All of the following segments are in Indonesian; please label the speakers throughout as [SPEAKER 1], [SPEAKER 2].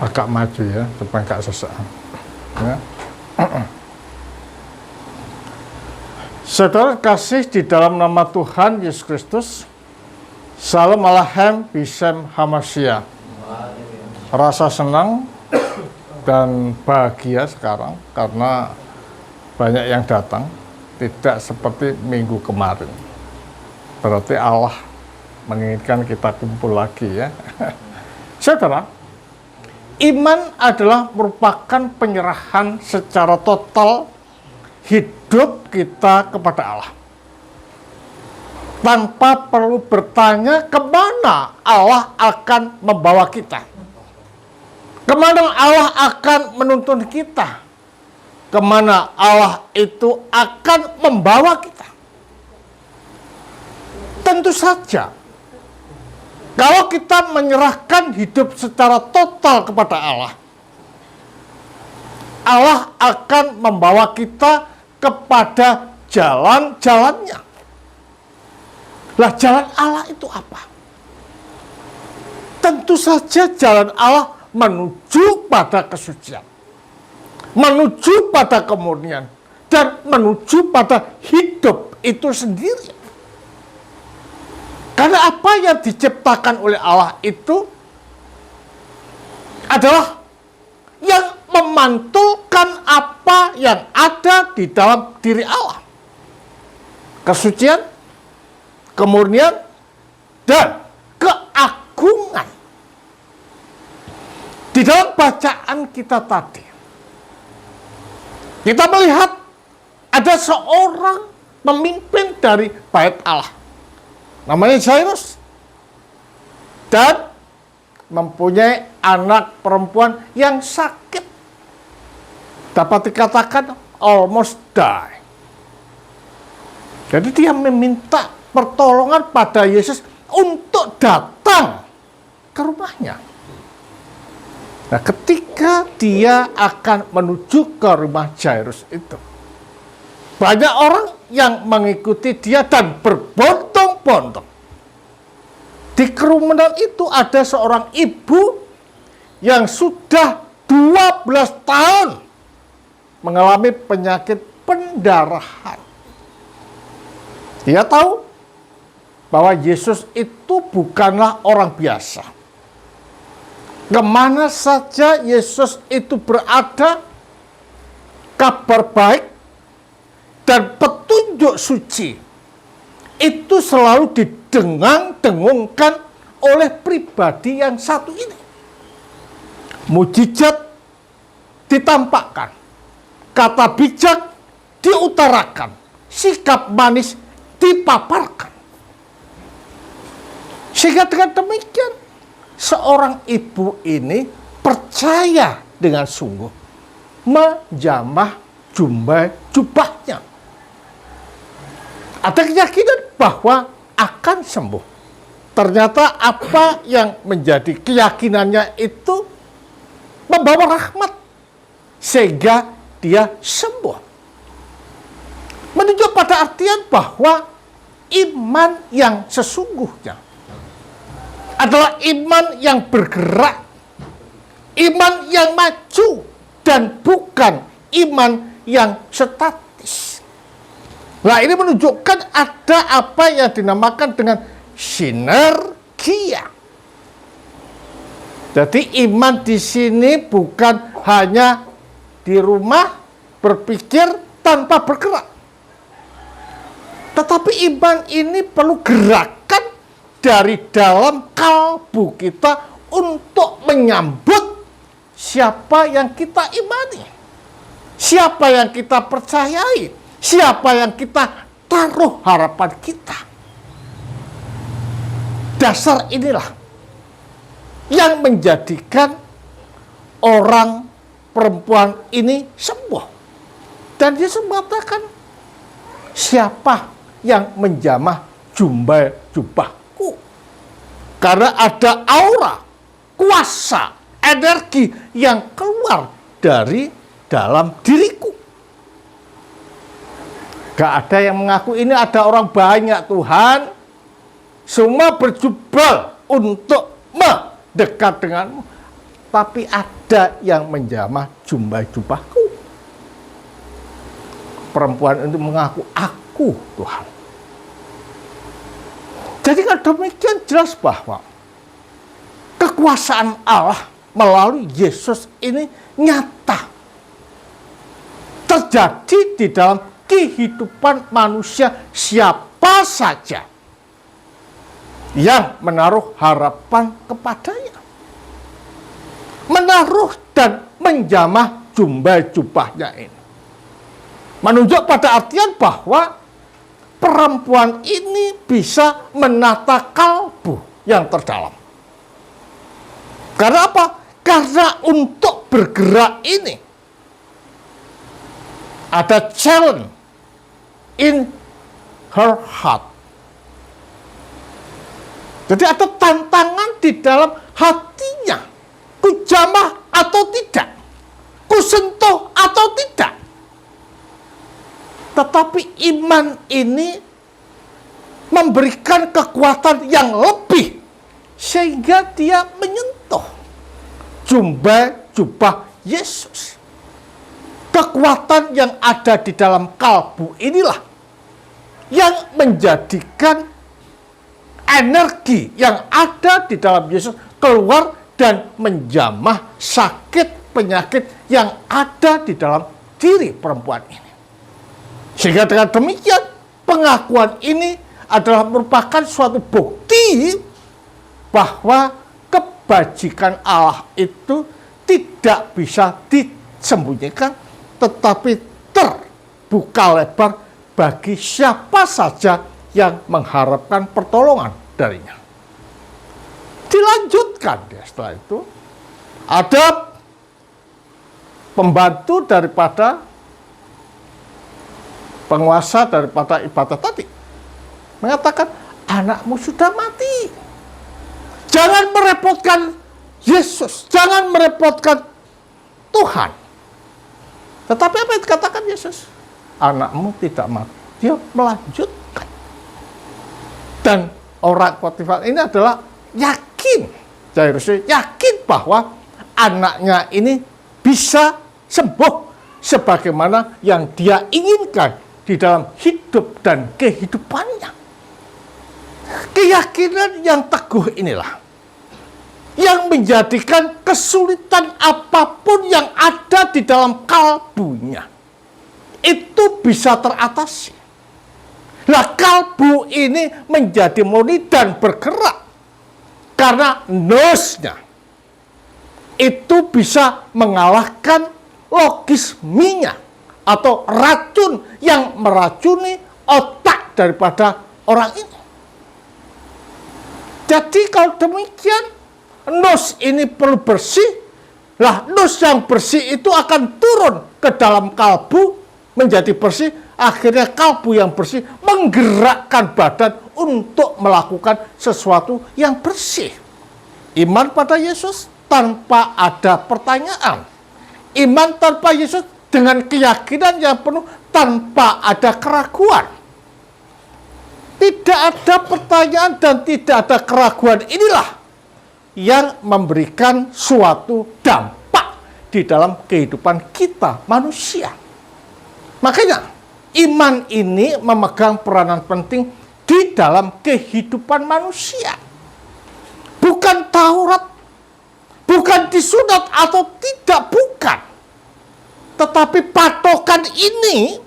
[SPEAKER 1] agak maju ya, supaya nggak sesak. Ya. Saudara kasih di dalam nama Tuhan Yesus Kristus, Salam Aleichem Bishem Hamashiach. Rasa senang dan bahagia sekarang karena banyak yang datang, tidak seperti minggu kemarin. Berarti Allah menginginkan kita kumpul lagi ya. Saudara, iman adalah merupakan penyerahan secara total hidup kita kepada Allah. Tanpa perlu bertanya kemana Allah akan membawa kita. Kemana Allah akan menuntun kita. Kemana Allah itu akan membawa kita. Tentu saja, kalau kita menyerahkan hidup secara total kepada Allah, Allah akan membawa kita kepada jalan-jalannya. Lah, jalan Allah itu apa? Tentu saja jalan Allah menuju pada kesucian, menuju pada kemurnian, dan menuju pada hidup itu sendiri. Karena apa yang diciptakan oleh Allah itu adalah yang memantulkan apa yang ada di dalam diri Allah. Kesucian, kemurnian, dan keagungan. Di dalam bacaan kita tadi, kita melihat ada seorang pemimpin dari bait Allah. Namanya Jairus. Dan mempunyai anak perempuan yang sakit. Dapat dikatakan almost die. Jadi dia meminta pertolongan pada Yesus untuk datang ke rumahnya. Nah, ketika dia akan menuju ke rumah Jairus itu, banyak orang yang mengikuti dia dan berbondong-bondong. Di kerumunan itu ada seorang ibu yang sudah 12 tahun mengalami penyakit pendarahan. Dia tahu bahwa Yesus itu bukanlah orang biasa. Kemana saja Yesus itu berada, kabar baik dan petunjuk suci itu selalu didengang-dengungkan oleh pribadi yang satu ini. Mujizat ditampakkan, kata bijak diutarakan, sikap manis dipaparkan. Sehingga dengan demikian, seorang ibu ini percaya dengan sungguh menjamah jubahnya. Ada keyakinan bahwa akan sembuh. Ternyata apa yang menjadi keyakinannya itu membawa rahmat sehingga dia sembuh. Menunjuk pada artian bahwa iman yang sesungguhnya adalah iman yang bergerak, iman yang maju, dan bukan iman yang statis. Nah, ini menunjukkan ada apa yang dinamakan dengan sinergia. Jadi iman di sini bukan hanya di rumah berpikir tanpa bergerak. Tetapi iman ini perlu gerakan dari dalam kalbu kita untuk menyambut siapa yang kita imani, siapa yang kita percayai, siapa yang kita taruh harapan kita. Dasar inilah yang menjadikan orang perempuan ini sembuh. Dan Yesus mengatakan, siapa yang menjamah jubahku? Karena ada aura, kuasa, energi yang keluar dari dalam diriku. Gak ada yang mengaku ini ada orang banyak, Tuhan. Semua berjubel untuk mendekat denganmu. tetapi ada yang menjamah jubah-jubahku. Perempuan itu mengaku, aku Tuhan. Jadi kalau demikian jelas bahwa kekuasaan Allah melalui Yesus ini nyata. Terjadi di dalam kehidupan manusia siapa saja yang menaruh harapan kepadanya. Menaruh dan menjamah jubah-jubahnya ini. Menunjuk pada artian bahwa perempuan ini bisa menata kalbu yang terdalam. Karena apa? Karena untuk bergerak ini ada challenge in her heart. Jadi ada tantangan di dalam hatinya. Ku jamah atau tidak? Ku sentuh atau tidak? Tetapi iman ini memberikan kekuatan yang lebih sehingga dia menyentuh jubah Yesus. Kekuatan yang ada di dalam kalbu inilah yang menjadikan energi yang ada di dalam Yesus keluar dan menjamah sakit penyakit yang ada di dalam diri perempuan ini. Sehingga dengan demikian pengakuan ini adalah merupakan suatu bukti bahwa kebajikan Allah itu tidak bisa disembunyikan, tetapi terbuka lebar bagi siapa saja yang mengharapkan pertolongan darinya. Dilanjutkan ya, setelah itu ada pembantu daripada penguasa daripada ibadah tadi mengatakan, anakmu sudah mati. Jangan merepotkan Yesus, jangan merepotkan Tuhan. Tetapi apa yang dikatakan Yesus? Anakmu tidak mati. Dia melanjutkan. Dan orang Potifar ini adalah yakin, Jairus yakin bahwa anaknya ini bisa sembuh sebagaimana yang dia inginkan di dalam hidup dan kehidupannya. Keyakinan yang teguh inilah yang menjadikan kesulitan apapun yang ada di dalam kalbunya itu bisa teratasi. Nah, kalbu ini menjadi murni dan bergerak karena nosnya itu bisa mengalahkan logisminya atau racun yang meracuni otak daripada orang ini. Jadi kalau demikian, nos ini perlu bersih. Lah, nos yang bersih itu akan turun ke dalam kalbu menjadi bersih. Akhirnya kalbu yang bersih menggerakkan badan untuk melakukan sesuatu yang bersih. Iman pada Yesus tanpa ada pertanyaan. Iman tanpa Yesus dengan keyakinan yang penuh tanpa ada keraguan. Tidak ada pertanyaan dan tidak ada keraguan inilah yang memberikan suatu dampak di dalam kehidupan kita manusia. Makanya iman ini memegang peranan penting di dalam kehidupan manusia. Bukan Taurat, bukan disunat atau tidak, bukan. Tetapi patokan ini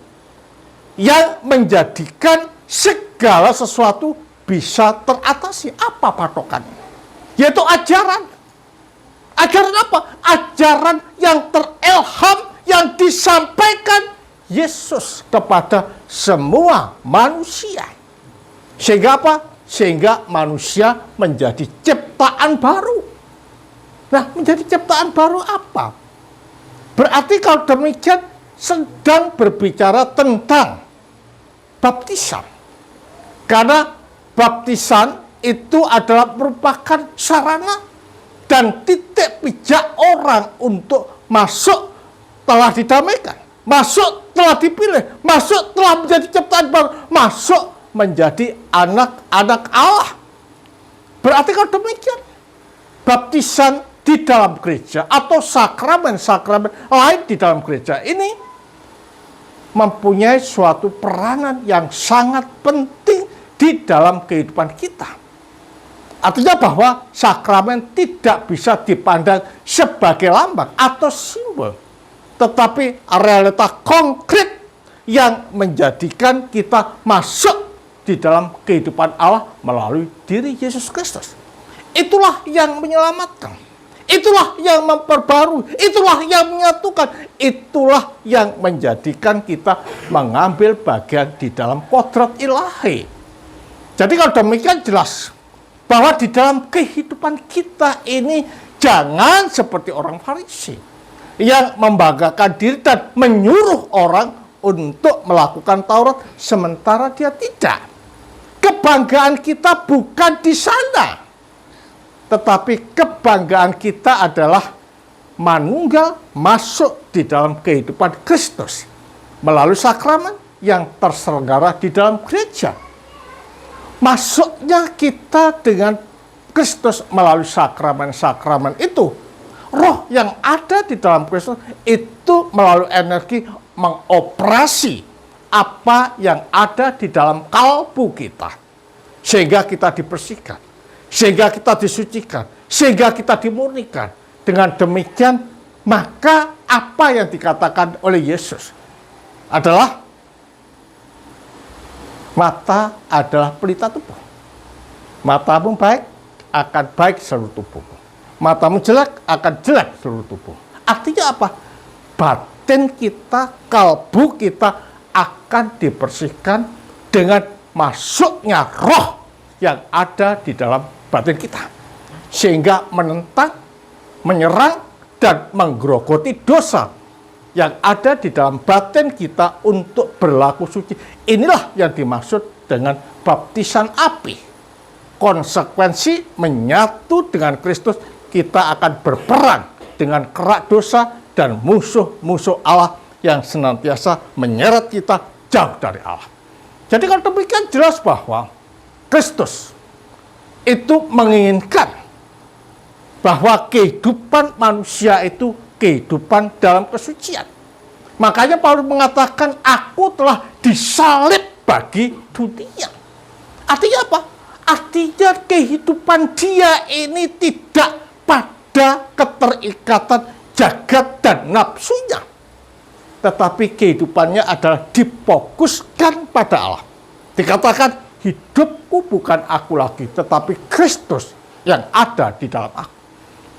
[SPEAKER 1] yang menjadikan segala sesuatu bisa teratasi. Apa patokannya? Yaitu ajaran. Ajaran apa? Ajaran yang terelham, yang disampaikan Yesus kepada semua manusia. Sehingga apa? Sehingga manusia menjadi ciptaan baru. Nah, menjadi ciptaan baru apa? Berarti kalau demikian sedang berbicara tentang baptisan. Karena baptisan itu adalah merupakan sarana dan titik pijak orang untuk masuk telah didamaikan, masuk telah dipilih, masuk telah menjadi ciptaan baru, masuk menjadi anak-anak Allah. Berarti kalau demikian, baptisan di dalam gereja atau sakramen-sakramen lain di dalam gereja ini mempunyai suatu peranan yang sangat penting di dalam kehidupan kita. Artinya bahwa sakramen tidak bisa dipandang sebagai lambang atau simbol, tetapi realita konkret yang menjadikan kita masuk di dalam kehidupan Allah melalui diri Yesus Kristus. Itulah yang menyelamatkan, itulah yang memperbarui, itulah yang menyatukan, itulah yang menjadikan kita mengambil bagian di dalam kodrat ilahi. Jadi kalau demikian jelas bahwa di dalam kehidupan kita ini jangan seperti orang Farisi yang membanggakan diri dan menyuruh orang untuk melakukan Taurat sementara dia tidak. Kebanggaan kita bukan di sana, tetapi kebanggaan kita adalah manunggal masuk di dalam kehidupan Kristus melalui sakramen yang terselenggara di dalam gereja. Masuknya kita dengan Kristus melalui sakramen-sakramen itu, roh yang ada di dalam Kristus itu melalui energi mengoperasi apa yang ada di dalam kalbu kita, sehingga kita dibersihkan, sehingga kita disucikan, sehingga kita dimurnikan. Dengan demikian, maka apa yang dikatakan oleh Yesus adalah mata adalah pelita tubuh. Matamu baik, akan baik seluruh tubuhmu. Matamu jelek, akan jelek seluruh tubuh. Artinya apa? Batin kita, kalbu kita akan dibersihkan dengan masuknya roh yang ada di dalam batin kita. Sehingga menentang, menyerang, dan menggerogoti dosa yang ada di dalam batin kita untuk berlaku suci. Inilah yang dimaksud dengan baptisan api. Konsekuensi menyatu dengan Kristus, kita akan berperang dengan kerak dosa dan musuh-musuh Allah yang senantiasa menyeret kita jauh dari Allah. Jadi kalau demikian jelas bahwa Kristus itu menginginkan bahwa kehidupan manusia itu kehidupan dalam kesucian. Makanya Paulus mengatakan, aku telah disalib bagi dunia. Artinya apa? Artinya kehidupan dia ini tidak pada keterikatan jagat dan nafsunya, tetapi kehidupannya adalah difokuskan pada Allah. Dikatakan, hidupku bukan aku lagi, tetapi Kristus yang ada di dalam aku.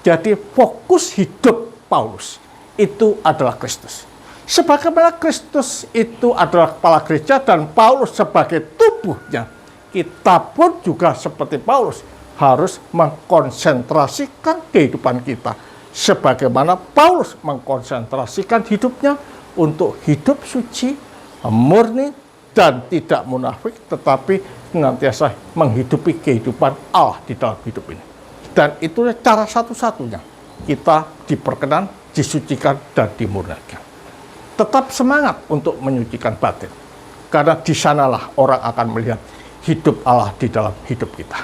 [SPEAKER 1] Jadi fokus hidup Paulus itu adalah Kristus. Sebagaimana Kristus itu adalah kepala gereja dan Paulus sebagai tubuhnya, kita pun juga seperti Paulus harus mengkonsentrasikan kehidupan kita. Sebagaimana Paulus mengkonsentrasikan hidupnya untuk hidup suci, murni, dan tidak munafik, tetapi senantiasa menghidupi kehidupan Allah di dalam hidup ini. Dan itulah cara satu-satunya kita diperkenan, disucikan, dan dimurnikan. Tetap semangat untuk menyucikan batin, karena di sanalah orang akan melihat hidup Allah di dalam hidup kita.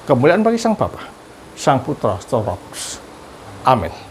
[SPEAKER 1] Kemuliaan bagi Sang Bapa, Sang Putra, Sang Roh Kudus. Amin.